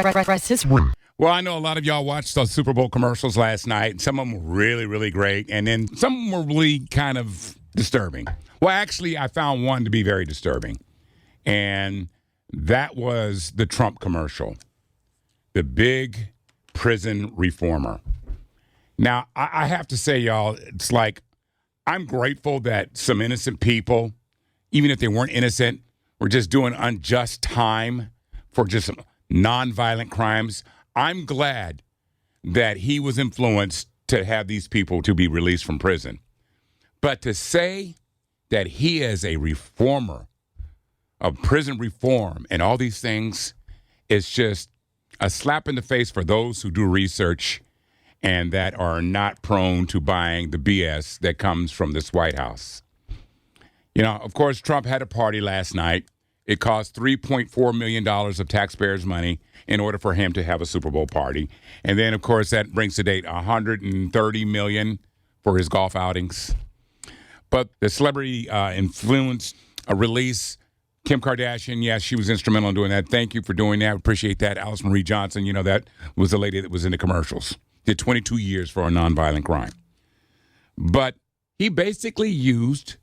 Press his room. Well, I know a lot of y'all watched those Super Bowl commercials last night. Some of them were really, really great. And then some of them were really kind of disturbing. Well, actually, I found one to be very disturbing. And that was the Trump commercial, the big prison reformer. Now, I have to say, y'all, it's like I'm grateful that some innocent people, even if they weren't innocent, were just doing unjust time for just nonviolent crimes. I'm glad that he was influenced to have these people to be released from prison. But to say that he is a reformer of prison reform and all these things is just a slap in the face for those who do research and that are not prone to buying the BS that comes from this White House. You know, of course, Trump had a party last night. It cost $3.4 million of taxpayers' money in order for him to have a Super Bowl party. And then, of course, that brings to date $130 million for his golf outings. But the celebrity influence release, Kim Kardashian, yes, she was instrumental in doing that. Thank you for doing that. Appreciate that. Alice Marie Johnson, you know, that was the lady that was in the commercials. Did 22 years for a nonviolent crime. But he basically used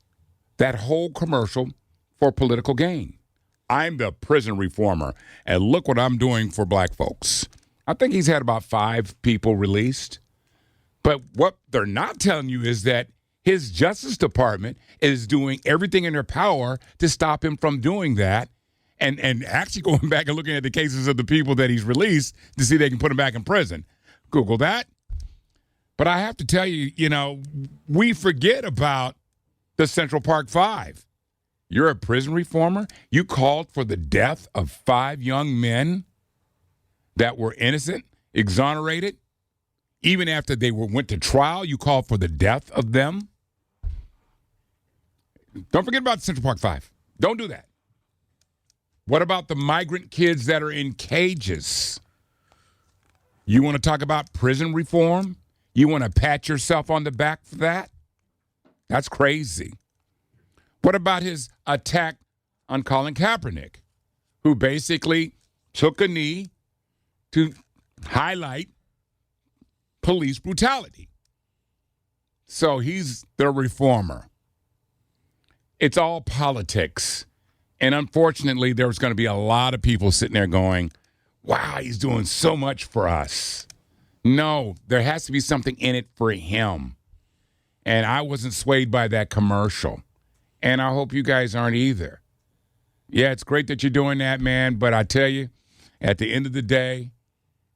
that whole commercial for political gain. I'm the prison reformer, and look what I'm doing for black folks. I think he's had about 5 people released. But what they're not telling you is that his Justice Department is doing everything in their power to stop him from doing that, and actually going back and looking at the cases of the people that he's released to see if they can put him back in prison. Google that. But I have to tell you, you know, we forget about the Central Park 5. You're a prison reformer? You called for the death of 5 young men that were innocent, exonerated? Even after they went to trial, you called for the death of them? Don't forget about Central Park 5. Don't do that. What about the migrant kids that are in cages? You want to talk about prison reform? You want to pat yourself on the back for that? That's crazy. What about his attack on Colin Kaepernick, who basically took a knee to highlight police brutality? So he's the reformer. It's all politics. And unfortunately, there's going to be a lot of people sitting there going, wow, he's doing so much for us. No, there has to be something in it for him. And I wasn't swayed by that commercial. And I hope you guys aren't either. Yeah, it's great that you're doing that, man. But I tell you, at the end of the day,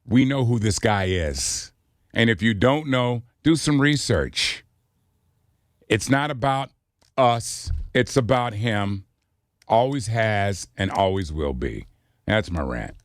we know who this guy is. And if you don't know, do some research. It's not about us. It's about him. Always has and always will be. That's my rant.